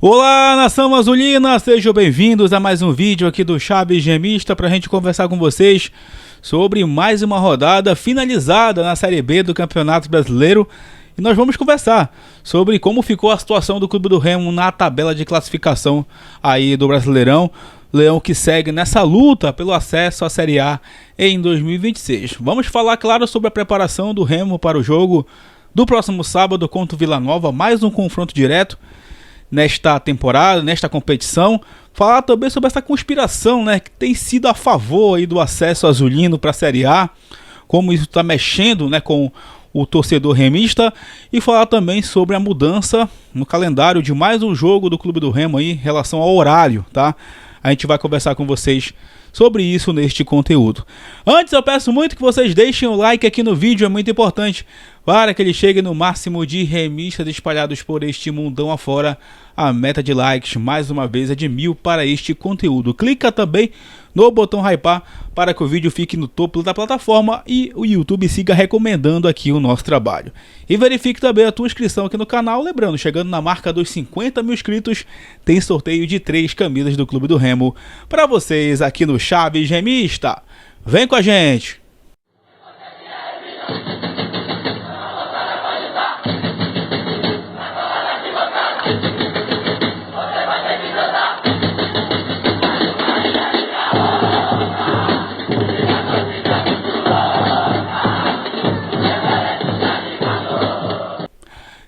Olá, nação azulina, sejam bem-vindos a mais um vídeo aqui do Chaves Gremista para a gente conversar com vocês sobre mais uma rodada finalizada na Série B do Campeonato Brasileiro. E nós vamos conversar sobre como ficou a situação do Clube do Remo na tabela de classificação aí do Brasileirão. Leão que segue nessa luta pelo acesso à Série A em 2026. Vamos falar, claro, sobre a preparação do Remo para o jogo do próximo sábado contra o Vila Nova, mais um confronto direto nesta temporada, nesta competição. Falar também sobre essa conspiração, né, que tem sido a favor aí do acesso azulino para a Série A, como isso está mexendo, né, com o torcedor remista, e falar também sobre a mudança no calendário de mais um jogo do Clube do Remo aí, em relação ao horário, tá? A gente vai conversar com vocês sobre isso neste conteúdo. Antes eu peço muito que vocês deixem o like aqui no vídeo, é muito importante para que ele chegue no máximo de remistas espalhados por este mundão afora. A meta de likes, mais uma vez, é de 1000 para este conteúdo. Clica também no botão hypar para que o vídeo fique no topo da plataforma e o YouTube siga recomendando aqui o nosso trabalho. E verifique também a tua inscrição aqui no canal. Lembrando, chegando na marca dos 50 mil inscritos, tem sorteio de 3 camisas do Clube do Remo para vocês aqui no Chaves Gremista. Vem com a gente!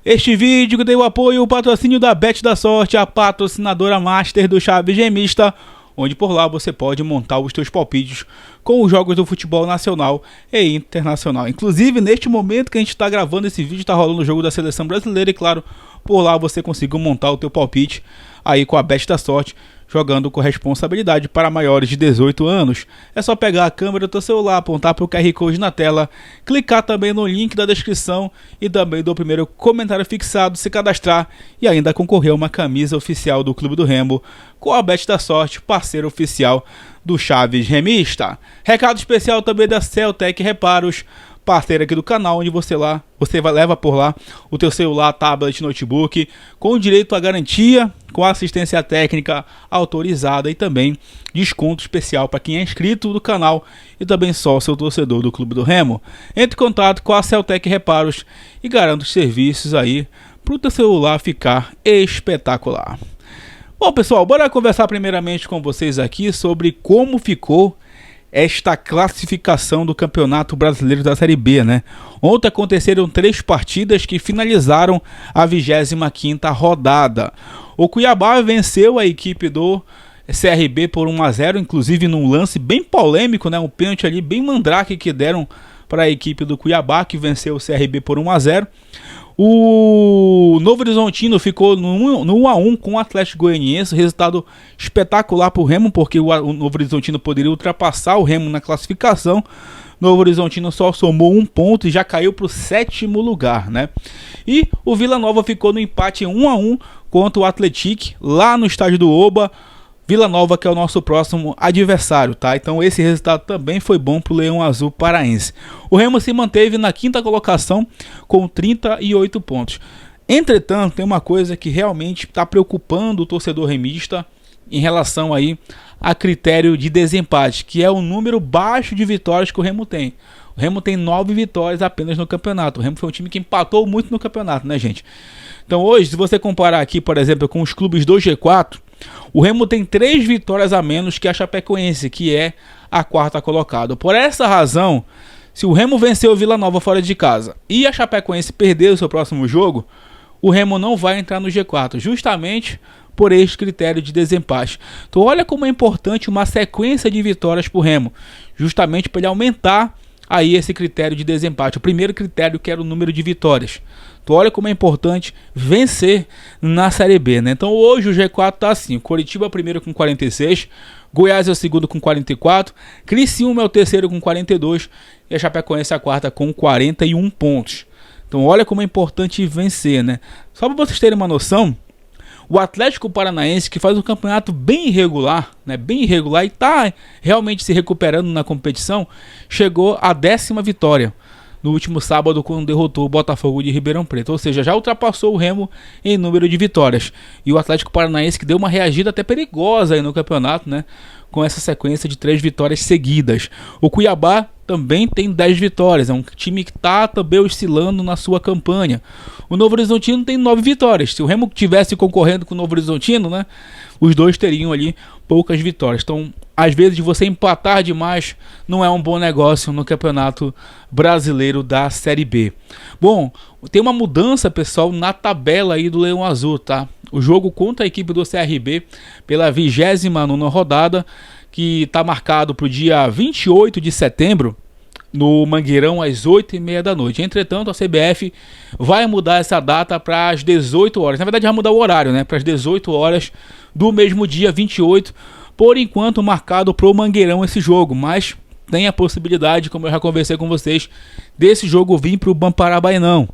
Este vídeo tem o apoio e o patrocínio da Bet da Sorte, a patrocinadora master do Chaves Gremista, onde por lá você pode montar os seus palpites com os jogos do futebol nacional e internacional. Inclusive, neste momento que a gente está gravando esse vídeo, está rolando o jogo da Seleção Brasileira e, claro, por lá você conseguiu montar o teu palpite aí com a Bet da Sorte, jogando com responsabilidade para maiores de 18 anos. É só pegar a câmera do teu celular, apontar para o QR Code na tela, clicar também no link da descrição e também do primeiro comentário fixado, se cadastrar e ainda concorrer a uma camisa oficial do Clube do Remo com a Bet da Sorte, parceiro oficial do Chaves Gremista. Recado especial também da Celtec Reparos, parceira aqui do canal, onde você leva por lá o teu celular, tablet, notebook, com direito à garantia, com assistência técnica autorizada e também desconto especial para quem é inscrito do canal e também sócio torcedor do Clube do Remo. Entre em contato com a Celtec Reparos e garanta os serviços aí para o teu celular ficar espetacular. Bom, pessoal, bora conversar primeiramente com vocês aqui sobre como ficou esta classificação do Campeonato Brasileiro da Série B, né? Ontem aconteceram 3 partidas que finalizaram a 25ª rodada. O Cuiabá venceu a equipe do CRB por 1-0, inclusive num lance bem polêmico, né? Um pênalti ali bem mandrake que deram para a equipe do Cuiabá, que venceu o CRB por 1-0. O Novo Horizontino ficou no 1-1 com o Atlético Goianiense, resultado espetacular para o Remo, porque o Novo Horizontino poderia ultrapassar o Remo na classificação. Novo Horizontino só somou 1 ponto e já caiu para o 7º lugar, né? E o Vila Nova ficou no empate 1-1 contra o Atlético, lá no estádio do Oba. Vila Nova, que é o nosso próximo adversário, tá? Então esse resultado também foi bom para o Leão Azul paraense. O Remo se manteve na 5ª colocação com 38 pontos. Entretanto, tem uma coisa que realmente está preocupando o torcedor remista em relação aí a critério de desempate, que é o número baixo de vitórias que o Remo tem. O Remo tem 9 vitórias apenas no campeonato. O Remo foi um time que empatou muito no campeonato, né, gente? Então hoje, se você comparar aqui, por exemplo, com os clubes do G4, o Remo tem 3 vitórias a menos que a Chapecoense, que é a 4ª colocada. Por essa razão, se o Remo venceu o Vila Nova fora de casa e a Chapecoense perder o seu próximo jogo, o Remo não vai entrar no G4, justamente por este critério de desempate. Então olha como é importante uma sequência de vitórias para o Remo, justamente para ele aumentar aí esse critério de desempate. O primeiro critério, que era o número de vitórias. Então olha como é importante vencer na Série B, né? Então hoje o G4 tá assim: Coritiba é o primeiro com 46, Goiás é o segundo com 44, Criciúma é o terceiro com 42 e a Chapecoense é a 4ª com 41 pontos. Então olha como é importante vencer, né? Só para vocês terem uma noção, o Atlético Paranaense, que faz um campeonato bem irregular, né? Bem irregular, e está realmente se recuperando na competição, chegou à 10ª vitória. no último sábado quando derrotou o Botafogo de Ribeirão Preto, ou seja, já ultrapassou o Remo em número de vitórias. E o Atlético Paranaense que deu uma reagida até perigosa aí no campeonato, né, com essa sequência de 3 vitórias seguidas. O Cuiabá também tem 10 vitórias, é um time que está também oscilando na sua campanha. O Novo Horizontino tem 9 vitórias. Se o Remo tivesse concorrendo com o Novo Horizontino, né, os dois teriam ali poucas vitórias. Então, às vezes, você empatar demais não é um bom negócio no Campeonato Brasileiro da Série B. Bom, tem uma mudança, pessoal, na tabela aí do Leão Azul, tá? O jogo contra a equipe do CRB pela 29ª rodada, que está marcado para o dia 28 de setembro, no Mangueirão, às 8h30 da noite. Entretanto, a CBF vai mudar essa data para as 18 horas. Na verdade, vai mudar o horário, né? Para as 18 horas do mesmo dia 28. Por enquanto, marcado para o Mangueirão esse jogo. Mas tem a possibilidade, como eu já conversei com vocês, desse jogo vir para o Bamparabainão.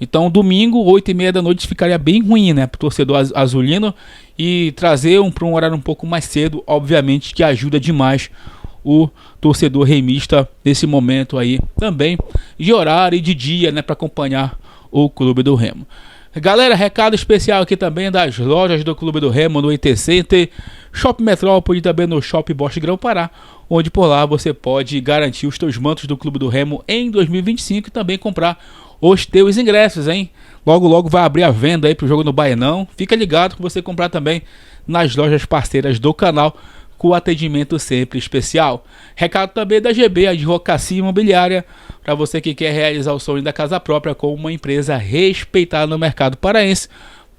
Então, domingo, 8h30 da noite, ficaria bem ruim, né? Para o torcedor azulino. E trazer para um horário um pouco mais cedo, obviamente, que ajuda demais o torcedor remista nesse momento aí também de horário e de dia, né, para acompanhar o Clube do Remo. Galera, recado especial aqui também das lojas do Clube do Remo no IT Center, Shopping Metrópole e também no Shopping Bosch Grão-Pará, onde por lá você pode garantir os teus mantos do Clube do Remo em 2025 e também comprar os teus ingressos, hein? Logo logo vai abrir a venda aí pro jogo no Baenão. Fica ligado que você comprar também nas lojas parceiras do canal, com atendimento sempre especial. Recado também da GB Advocacia Imobiliária, para você que quer realizar o sonho da casa própria com uma empresa respeitada no mercado paraense.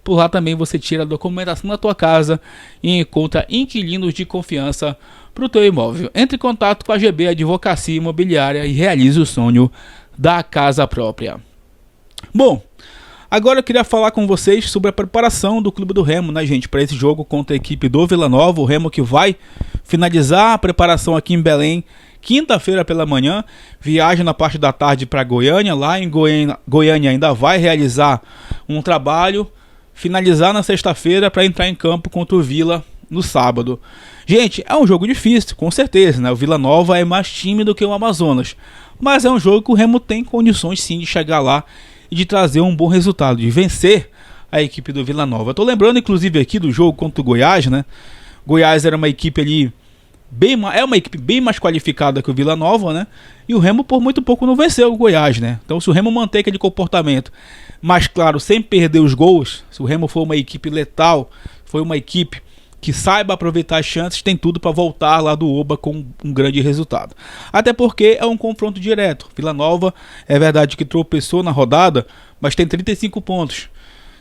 Por lá também você tira a documentação da tua casa e encontra inquilinos de confiança para o teu imóvel. Entre em contato com a GB Advocacia Imobiliária e realize o sonho da casa própria. Bom, agora eu queria falar com vocês sobre a preparação do Clube do Remo, né, gente, para esse jogo contra a equipe do Vila Nova. O Remo que vai finalizar a preparação aqui em Belém, quinta-feira pela manhã, viaja na parte da tarde para Goiânia. Lá em Goiânia ainda vai realizar um trabalho, finalizar na sexta-feira para entrar em campo contra o Vila no sábado. Gente, é um jogo difícil, com certeza, né? O Vila Nova é mais time do que o Amazonas, mas é um jogo que o Remo tem condições sim de chegar lá e de trazer um bom resultado, de vencer a equipe do Vila Nova. Eu tô lembrando inclusive aqui do jogo contra o Goiás, né? Goiás era uma equipe ali é uma equipe bem mais qualificada que o Vila Nova, né? E o Remo por muito pouco não venceu o Goiás, né? Então se o Remo manter aquele comportamento, mas claro, sem perder os gols, se o Remo for uma equipe letal, foi uma equipe que saiba aproveitar as chances, tem tudo para voltar lá do Oba com um grande resultado. Até porque é um confronto direto. Vila Nova, é verdade que tropeçou na rodada, mas tem 35 pontos.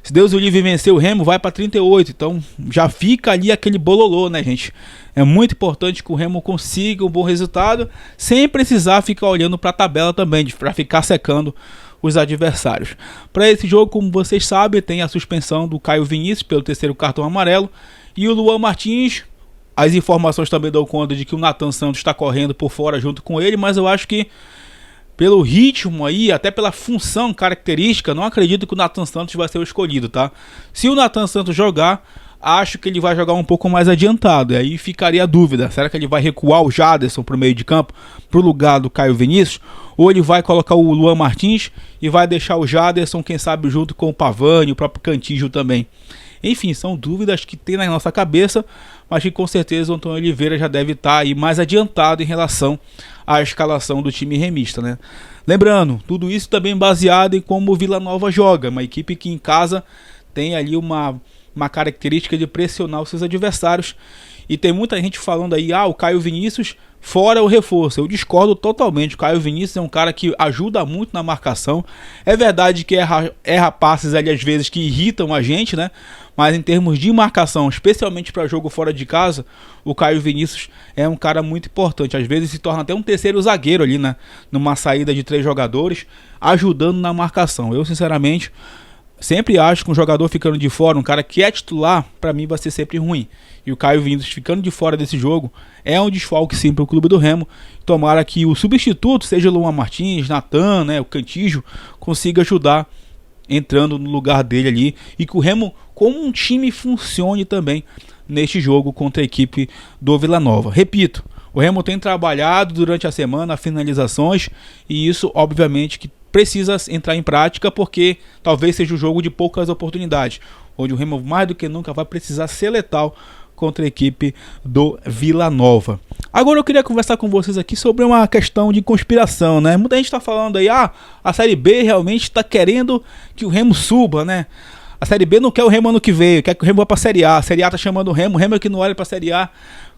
Se Deus o livre vencer o Remo, vai para 38. Então já fica ali aquele bololô, né, gente? É muito importante que o Remo consiga um bom resultado, sem precisar ficar olhando para a tabela também, para ficar secando os adversários. Para esse jogo, como vocês sabem, tem a suspensão do Caio Vinícius pelo 3º cartão amarelo. E o Luan Martins, as informações também dão conta de que o Nathan Santos está correndo por fora junto com ele, mas eu acho que pelo ritmo aí, até pela função característica, não acredito que o Nathan Santos vai ser o escolhido, tá? Se o Nathan Santos jogar, acho que ele vai jogar um pouco mais adiantado, e aí ficaria a dúvida, será que ele vai recuar o Jaderson para o meio de campo, para o lugar do Caio Vinícius, ou ele vai colocar o Luan Martins e vai deixar o Jaderson, quem sabe junto com o Pavani, o próprio Cantígio também. Enfim, são dúvidas que tem na nossa cabeça, mas que com certeza o Antônio Oliveira já deve estar aí mais adiantado em relação à escalação do time remista, né? Lembrando, tudo isso também baseado em como o Vila Nova joga, uma equipe que em casa tem ali uma característica de pressionar os seus adversários. E tem muita gente falando aí, o Caio Vinícius fora o reforço. Eu discordo totalmente. O Caio Vinícius é um cara que ajuda muito na marcação. É verdade que erra passes ali às vezes que irritam a gente, né? Mas em termos de marcação, especialmente para jogo fora de casa, o Caio Vinícius é um cara muito importante. Às vezes se torna até um terceiro zagueiro ali, né? Numa saída de 3 jogadores, ajudando na marcação. Eu, sinceramente, sempre acho que um jogador ficando de fora, um cara que é titular, para mim vai ser sempre ruim. E o Caio Vinícius ficando de fora desse jogo é um desfalque sim para o Clube do Remo. Tomara que o substituto, seja o Luan Martins, Nathan, né, o Cantígio, consiga ajudar entrando no lugar dele ali. E que o Remo, como um time, funcione também neste jogo contra a equipe do Vila Nova. Repito, O Remo tem trabalhado durante a semana finalizações e isso obviamente que precisa entrar em prática, porque talvez seja um jogo de poucas oportunidades, onde o Remo mais do que nunca vai precisar ser letal contra a equipe do Vila Nova. Agora eu queria conversar com vocês aqui sobre uma questão de conspiração, né? Muita gente está falando aí, a Série B realmente está querendo que o Remo suba, né? A Série B não quer o Remo ano que vem, quer que o Remo vá para a Série A. A Série A está chamando o Remo é que não olha para a Série A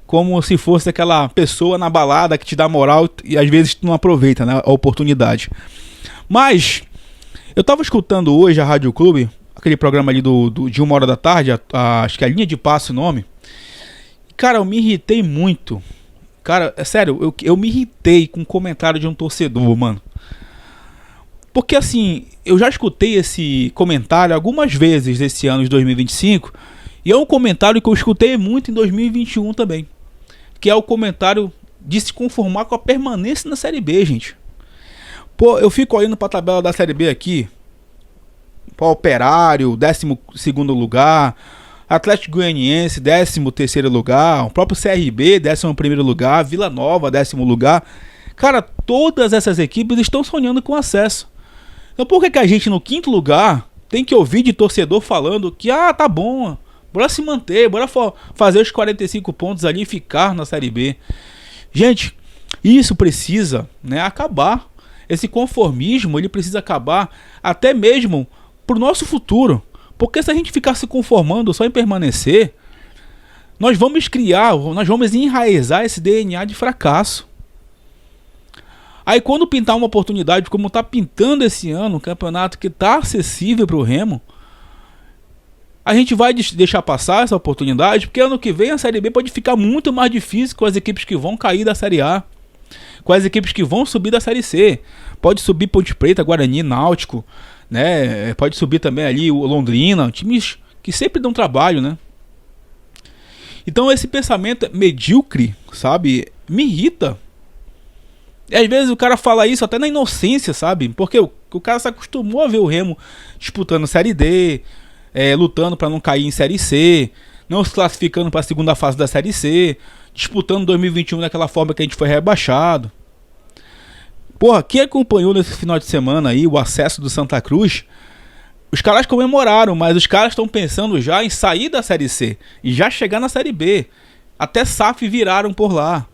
como se fosse aquela pessoa na balada que te dá moral e às vezes tu não aproveita, né, a oportunidade. Mas eu tava escutando hoje a Rádio Clube, aquele programa ali de 1h da tarde, acho que é a Linha de Passe o nome. Cara, eu me irritei muito. Cara, é sério, eu me irritei com o comentário de um torcedor, mano. Porque assim, eu já escutei esse comentário algumas vezes esse ano de 2025, e é um comentário que eu escutei muito em 2021 também, que é o comentário de se conformar com a permanência na Série B, gente. Pô, eu fico olhando pra tabela da Série B aqui. Pô, Operário, 12º lugar. Atlético Goianiense, 13º lugar. O próprio CRB, 11º lugar. Vila Nova, 10º lugar. Cara, todas essas equipes estão sonhando com acesso. Então por que a gente no 5º lugar tem que ouvir de torcedor falando que tá bom, bora se manter, bora fazer os 45 pontos ali e ficar na Série B? Gente, isso precisa, né, acabar. Esse conformismo, ele precisa acabar até mesmo pro nosso futuro. Porque se a gente ficar se conformando só em permanecer, nós vamos enraizar esse DNA de fracasso. Aí quando pintar uma oportunidade, como está pintando esse ano, um campeonato que está acessível para o Remo, a gente vai deixar passar essa oportunidade, porque ano que vem a Série B pode ficar muito mais difícil com as equipes que vão cair da Série A, com as equipes que vão subir da Série C. Pode subir Ponte Preta, Guarani, Náutico, né? Pode subir também ali o Londrina, times que sempre dão trabalho, né? Então esse pensamento medíocre, sabe, me irrita. E às vezes o cara fala isso até na inocência, sabe? Porque o cara se acostumou a ver o Remo disputando Série D, lutando para não cair em Série C, não se classificando para a segunda fase da Série C, disputando 2021 daquela forma que a gente foi rebaixado. Porra, quem acompanhou nesse final de semana aí o acesso do Santa Cruz, os caras comemoraram, mas os caras estão pensando já em sair da Série C e já chegar na Série B. Até SAF viraram por lá.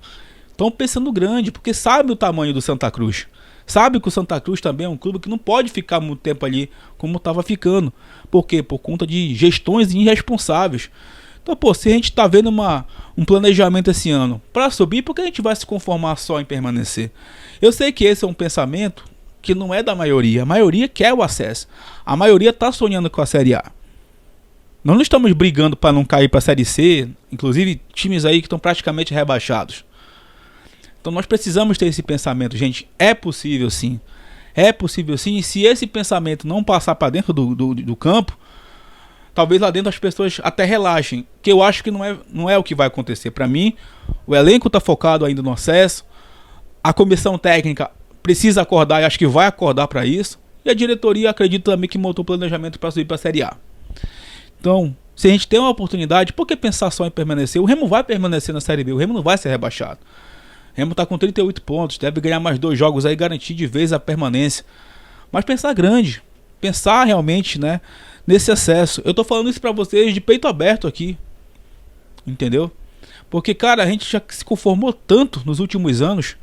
Estão pensando grande, porque sabe o tamanho do Santa Cruz. Sabe que o Santa Cruz também é um clube que não pode ficar muito tempo ali como estava ficando. Por quê? Por conta de gestões irresponsáveis. Então, pô, se a gente está vendo um planejamento esse ano para subir, por que a gente vai se conformar só em permanecer? Eu sei que esse é um pensamento que não é da maioria. A maioria quer o acesso. A maioria está sonhando com a Série A. Nós não estamos brigando para não cair para a Série C, inclusive times aí que estão praticamente rebaixados. Então nós precisamos ter esse pensamento, gente. É possível sim. É possível sim. E se esse pensamento não passar para dentro do campo, talvez lá dentro as pessoas até relaxem. Que eu acho que não é o que vai acontecer. Para mim, o elenco está focado ainda no acesso. A comissão técnica precisa acordar e acho que vai acordar para isso. E a diretoria acredita também que montou o planejamento para subir para a Série A. Então, se a gente tem uma oportunidade, por que pensar só em permanecer? O Remo vai permanecer na Série B. O Remo não vai ser rebaixado. O Remo está com 38 pontos, deve ganhar mais 2 jogos aí, garantir de vez a permanência. Mas pensar grande, pensar realmente, né, nesse acesso. Eu tô falando isso para vocês de peito aberto aqui, entendeu? Porque, cara, a gente já se conformou tanto nos últimos anos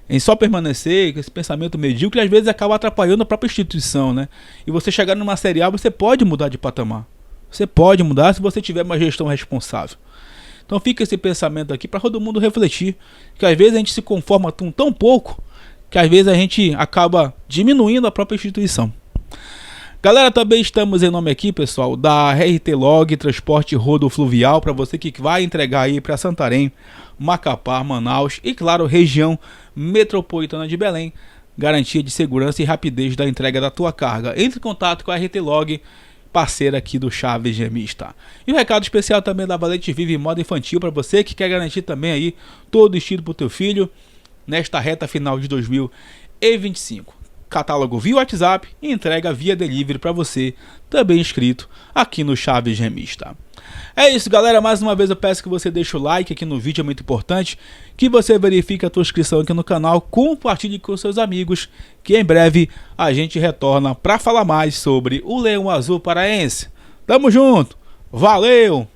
em só permanecer com esse pensamento medíocre, que às vezes acaba atrapalhando a própria instituição, né? E você chegar numa Série A, você pode mudar de patamar. Você pode mudar se você tiver uma gestão responsável. Então fica esse pensamento aqui para todo mundo refletir, que às vezes a gente se conforma com tão pouco, que às vezes a gente acaba diminuindo a própria instituição. Galera, também estamos em nome aqui, pessoal, da RT Log Transporte Rodofluvial, para você que vai entregar aí para Santarém, Macapá, Manaus e, claro, região metropolitana de Belém. Garantia de segurança e rapidez da entrega da tua carga. Entre em contato com a RT Log, parceira aqui do Chaves Gemista. E um recado especial também da Valente Vive Moda Infantil para você que quer garantir também aí todo o estilo para o teu filho nesta reta final de 2025. catálogo via WhatsApp e entrega via delivery para você, também inscrito aqui no Chaves Remista. É isso, galera, mais uma vez eu peço que você deixe o like aqui no vídeo, é muito importante, que você verifique a tua inscrição aqui no canal, compartilhe com seus amigos, que em breve a gente retorna para falar mais sobre o Leão Azul Paraense. Tamo junto, valeu!